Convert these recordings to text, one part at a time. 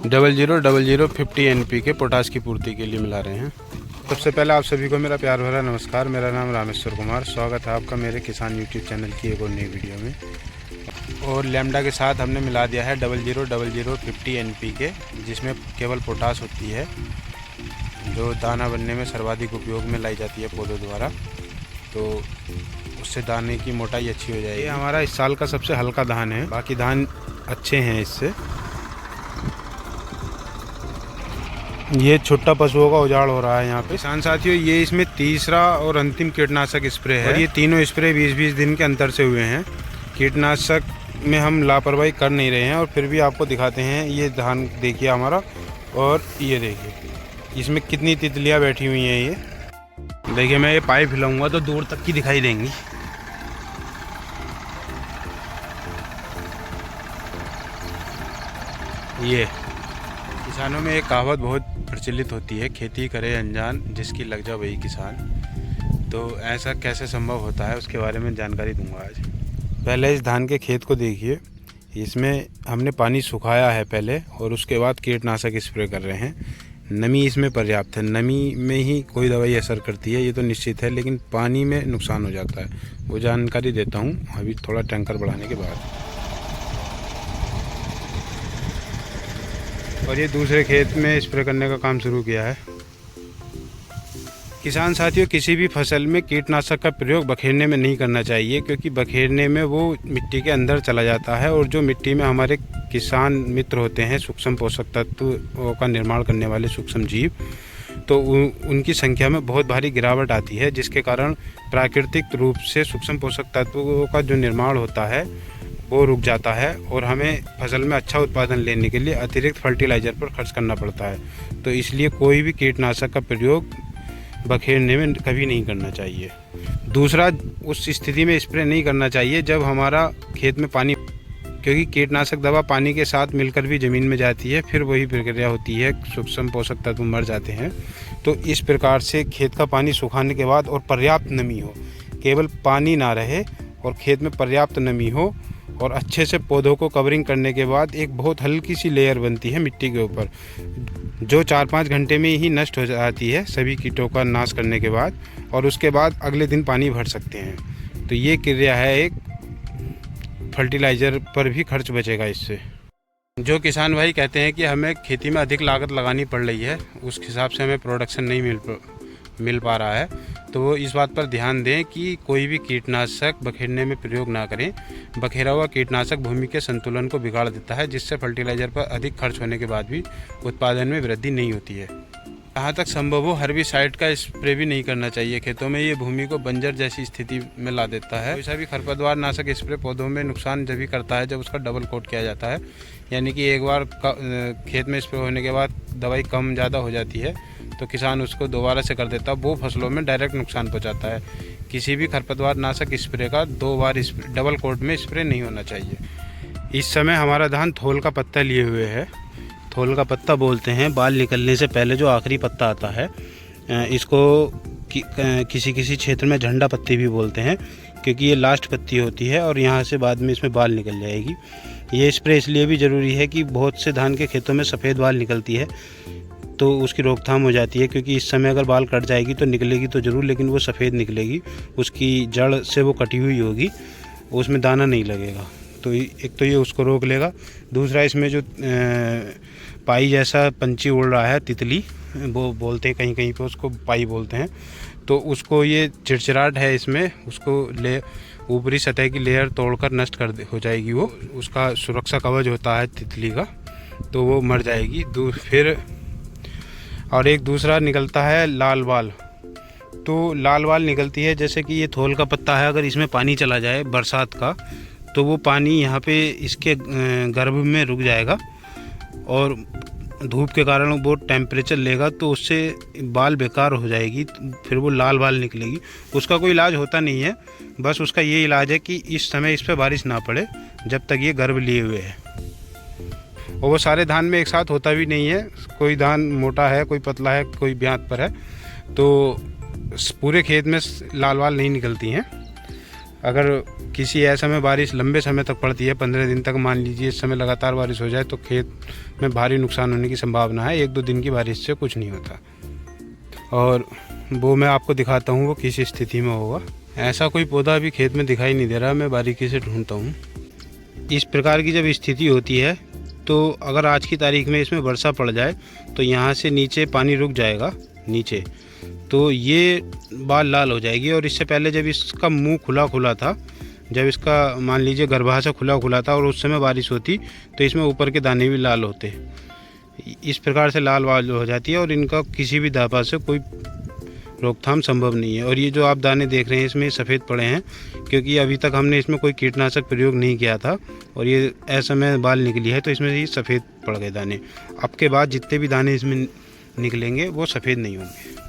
000050 NPK potash की पूर्ति के लिए मिला रहे हैं। सबसे पहले आप सभी को मेरा प्यार भरा नमस्कार। मेरा नाम रामेश्वर कुमार। स्वागत है आपका मेरे किसान यूट्यूब चैनल की एक और नई वीडियो में। और लैम्डा के साथ हमने मिला दिया है 000050 NPK, जिसमें केवल पोटास होती है, जो दाना बनने में सर्वाधिक उपयोग में लाई जाती है पौधों द्वारा। तो उससे दाने की मोटाई अच्छी हो जाएगी। ये हमारा इस साल का सबसे हल्का धान है, बाकी धान अच्छे हैं इससे। ये छोटा पशुओं का उजाड़ हो रहा है यहाँ पे। किसान साथियों, ये इसमें तीसरा और अंतिम कीटनाशक स्प्रे है और ये तीनों स्प्रे 20-20 दिन के अंतर से हुए हैं। कीटनाशक में हम लापरवाही कर नहीं रहे हैं और फिर भी आपको दिखाते हैं। ये धान देखिए हमारा, और ये देखिए इसमें कितनी तितलियाँ बैठी हुई हैं। ये देखिए, मैं ये पाइप हिलाऊंगा तो दूर तक की दिखाई देंगी। ये किसानों में एक कहावत बहुत प्रचलित होती है, खेती करे अनजान, जिसकी लग जा वही किसान। तो ऐसा कैसे संभव होता है, उसके बारे में जानकारी दूंगा आज। पहले इस धान के खेत को देखिए। इसमें हमने पानी सुखाया है पहले, और उसके बाद कीटनाशक स्प्रे कर रहे हैं। नमी इसमें पर्याप्त है। नमी में ही कोई दवाई असर करती है, ये तो निश्चित है, लेकिन पानी में नुकसान हो जाता है। वो जानकारी देता हूँ अभी थोड़ा टैंकर बढ़ाने के बाद। और ये दूसरे खेत में स्प्रे करने का काम शुरू किया है। किसान साथियों, किसी भी फसल में कीटनाशक का प्रयोग बखेरने में नहीं करना चाहिए, क्योंकि बखेरने में वो मिट्टी के अंदर चला जाता है, और जो मिट्टी में हमारे किसान मित्र होते हैं, सूक्ष्म पोषक तत्वों का निर्माण करने वाले सूक्ष्म जीव, तो उनकी संख्या में बहुत भारी गिरावट आती है, जिसके कारण प्राकृतिक रूप से सूक्ष्म पोषक तत्वों का जो निर्माण होता है वो रुक जाता है, और हमें फसल में अच्छा उत्पादन लेने के लिए अतिरिक्त फर्टिलाइज़र पर खर्च करना पड़ता है। तो इसलिए कोई भी कीटनाशक का प्रयोग बखेरने में कभी नहीं करना चाहिए। दूसरा, उस स्थिति में स्प्रे नहीं करना चाहिए जब हमारा खेत में पानी, क्योंकि कीटनाशक दवा पानी के साथ मिलकर भी ज़मीन में जाती है, फिर वही प्रक्रिया होती है, सूक्ष्म पोषक तत्व मर जाते हैं। तो इस प्रकार से खेत का पानी सुखाने के बाद और पर्याप्त नमी हो, केवल पानी ना रहे और खेत में पर्याप्त नमी हो, और अच्छे से पौधों को कवरिंग करने के बाद एक बहुत हल्की सी लेयर बनती है मिट्टी के ऊपर, जो 4-5 घंटे में ही नष्ट हो जाती है सभी कीटों का नाश करने के बाद, और उसके बाद अगले दिन पानी भर सकते हैं। तो ये क्रिया है एक। फर्टिलाइज़र पर भी खर्च बचेगा इससे। जो किसान भाई कहते हैं कि हमें खेती में अधिक लागत लगानी पड़ रही है, उस हिसाब से हमें प्रोडक्शन नहीं मिल पा रहा है, तो वो इस बात पर ध्यान दें कि कोई भी कीटनाशक बखेरने में प्रयोग ना करें। बखेरा हुआ कीटनाशक भूमि के संतुलन को बिगाड़ देता है, जिससे फर्टिलाइज़र पर अधिक खर्च होने के बाद भी उत्पादन में वृद्धि नहीं होती है। जहाँ तक संभव हो हर्बिसाइड का स्प्रे भी नहीं करना चाहिए खेतों में। ये भूमि को बंजर जैसी स्थिति में ला देता है। वैसा भी खरपतवार नाशक स्प्रे पौधों में नुकसान जब भी करता है जब उसका डबल कोट किया जाता है, यानी कि एक बार खेत में स्प्रे होने के बाद दवाई कम ज़्यादा हो जाती है तो किसान उसको दोबारा से कर देता है। वो फसलों में डायरेक्ट नुकसान पहुँचाता है। किसी भी खरपतवार नाशक स्प्रे का 2 बार डबल कोट में स्प्रे नहीं होना चाहिए। इस समय हमारा धान थोल का पत्ता लिए हुए है। थोल का पत्ता बोलते हैं बाल निकलने से पहले जो आखिरी पत्ता आता है। इसको किसी किसी क्षेत्र में झंडा पत्ती भी बोलते हैं, क्योंकि ये लास्ट पत्ती होती है और यहाँ से बाद में इसमें बाल निकल जाएगी। ये स्प्रे इसलिए भी ज़रूरी है कि बहुत से धान के खेतों में सफ़ेद बाल निकलती है, तो उसकी रोकथाम हो जाती है। क्योंकि इस समय अगर बाल कट जाएगी तो निकलेगी तो ज़रूर, लेकिन वो सफ़ेद निकलेगी, उसकी जड़ से वो कटी हुई होगी, उसमें दाना नहीं लगेगा। तो एक तो ये उसको रोक लेगा। दूसरा, इसमें जो पाई जैसा पंछी उड़ रहा है, तितली वो बोलते हैं, कहीं कहीं पे उसको पाई बोलते हैं, तो उसको ये चिड़चिड़ाहट है इसमें, उसको ऊपरी सतह की लेयर तोड़कर नष्ट हो जाएगी। वो उसका सुरक्षा कवच होता है तितली का, तो वो मर जाएगी। फिर और एक दूसरा निकलता है लाल बाल। तो लाल बाल निकलती है, जैसे कि ये थोल का पत्ता है, अगर इसमें पानी चला जाए बरसात का, तो वो पानी यहाँ पे इसके गर्भ में रुक जाएगा, और धूप के कारण वो टेम्परेचर लेगा, तो उससे बाल बेकार हो जाएगी, फिर वो लाल बाल निकलेगी। उसका कोई इलाज होता नहीं है, बस उसका ये इलाज है कि इस समय इस पर बारिश ना पड़े जब तक ये गर्भ लिए हुए है। और वो सारे धान में एक साथ होता भी नहीं है, कोई धान मोटा है, कोई पतला है, कोई ब्यात पर है, तो पूरे खेत में लाल बाल नहीं निकलती हैं। अगर किसी ऐसे में बारिश लंबे समय तक पड़ती है, 15 दिन तक मान लीजिए इस समय लगातार बारिश हो जाए, तो खेत में भारी नुकसान होने की संभावना है। 1-2 दिन की बारिश से कुछ नहीं होता। और वो मैं आपको दिखाता हूँ वो किस स्थिति में होगा। ऐसा कोई पौधा अभी खेत में दिखाई नहीं दे रहा, मैं बारीकी से ढूंढता हूँ। इस प्रकार की जब स्थिति होती है तो अगर आज की तारीख में इसमें वर्षा पड़ जाए तो यहाँ से नीचे पानी रुक जाएगा नीचे, तो ये बाल लाल हो जाएगी। और इससे पहले जब इसका मुंह खुला था, जब इसका मान लीजिए गर्भाशय खुला था और उस समय बारिश होती तो इसमें ऊपर के दाने भी लाल होते। इस प्रकार से लाल वाल हो जाती है और इनका किसी भी दवा से कोई रोकथाम संभव नहीं है। और ये जो आप दाने देख रहे हैं इसमें सफ़ेद पड़े हैं, क्योंकि अभी तक हमने इसमें कोई कीटनाशक प्रयोग नहीं किया था और ये ऐसे में बाल निकली है तो इसमें ये सफ़ेद पड़ गए दाने। अब के बाद जितने भी दाने इसमें निकलेंगे वो सफ़ेद नहीं होंगे।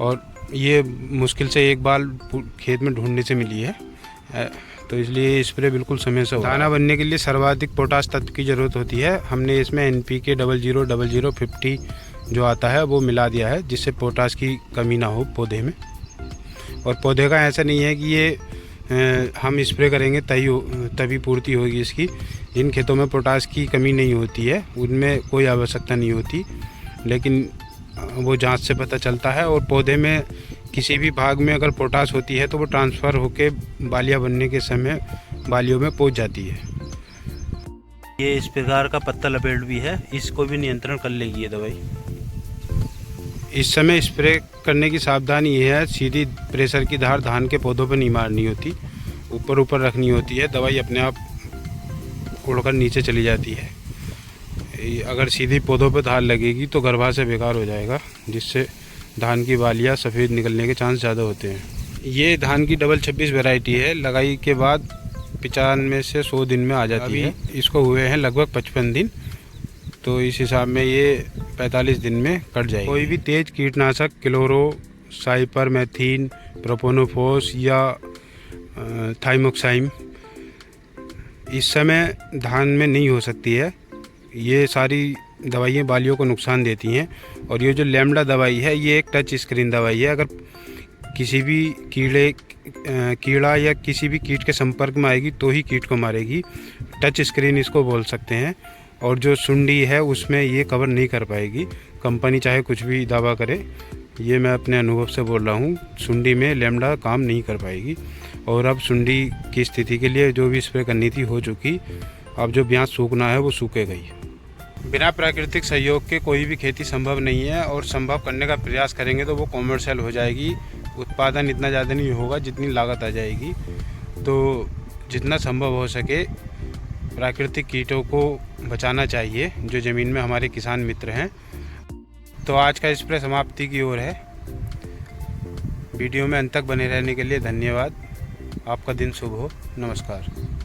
और ये मुश्किल से एक बाल खेत में ढूंढने से मिली है, तो इसलिए स्प्रे बिल्कुल समय से हो। दाना बनने के लिए सर्वाधिक पोटाश तत्व की ज़रूरत होती है। हमने इसमें NPK 000050 जो आता है वो मिला दिया है, जिससे पोटाश की कमी ना हो पौधे में। और पौधे का ऐसा नहीं है कि ये हम स्प्रे करेंगे तभी पूर्ति होगी इसकी। जिन खेतों में पोटाश की कमी नहीं होती है उनमें कोई आवश्यकता नहीं होती, लेकिन वो जांच से पता चलता है। और पौधे में किसी भी भाग में अगर पोटाश होती है तो वो ट्रांसफ़र होकर बालियाँ बनने के समय बालियों में पहुंच जाती है। ये इस प्रकार का पत्ता लपेट भी है, इसको भी नियंत्रण कर लेगी ये दवाई। इस समय स्प्रे करने की सावधानी ये है, सीधी प्रेशर की धार धान के पौधों पर नहीं मारनी होती, ऊपर रखनी होती है। दवाई अपने आप उड़कर नीचे चली जाती है। अगर सीधी पौधों पर धार लगेगी तो गर्भाशय बेकार हो जाएगा, जिससे धान की बालियाँ सफ़ेद निकलने के चांस ज़्यादा होते हैं। ये धान की डबल 26 वैरायटी है। लगाई के बाद 95 से 100 दिन में आ जाती है। इसको हुए हैं लगभग 55 दिन, तो इस हिसाब में ये 45 दिन में कट जाएगी। कोई भी तेज कीटनाशक क्लोरो, साइपरमेथ्रिन, प्रोपोनोफॉस या थाइमोक्साइम इस समय धान में नहीं हो सकती है। ये सारी दवाइयाँ बालियों को नुकसान देती हैं। और ये जो लैम्डा दवाई है ये एक टच स्क्रीन दवाई है। अगर किसी भी कीड़ा या किसी भी कीट के संपर्क में आएगी तो ही कीट को मारेगी। टच स्क्रीन इसको बोल सकते हैं। और जो सुंडी है उसमें ये कवर नहीं कर पाएगी, कंपनी चाहे कुछ भी दावा करे। ये मैं अपने अनुभव से बोल रहा हूँ, सुंडी में लैम्डा काम नहीं कर पाएगी। और अब सुंडी की स्थिति के लिए जो भी स्प्रे करनी थी हो चुकी। अब जो ब्याज सूखना है वो सूखे गई। बिना प्राकृतिक सहयोग के कोई भी खेती संभव नहीं है, और संभव करने का प्रयास करेंगे तो वो कॉमर्शियल हो जाएगी। उत्पादन इतना ज़्यादा नहीं होगा जितनी लागत आ जाएगी। तो जितना संभव हो सके प्राकृतिक कीटों को बचाना चाहिए जो ज़मीन में हमारे किसान मित्र हैं। तो आज का स्प्रे समाप्ति की ओर है। वीडियो में अंत तक बने रहने के लिए धन्यवाद। आपका दिन शुभ हो। नमस्कार।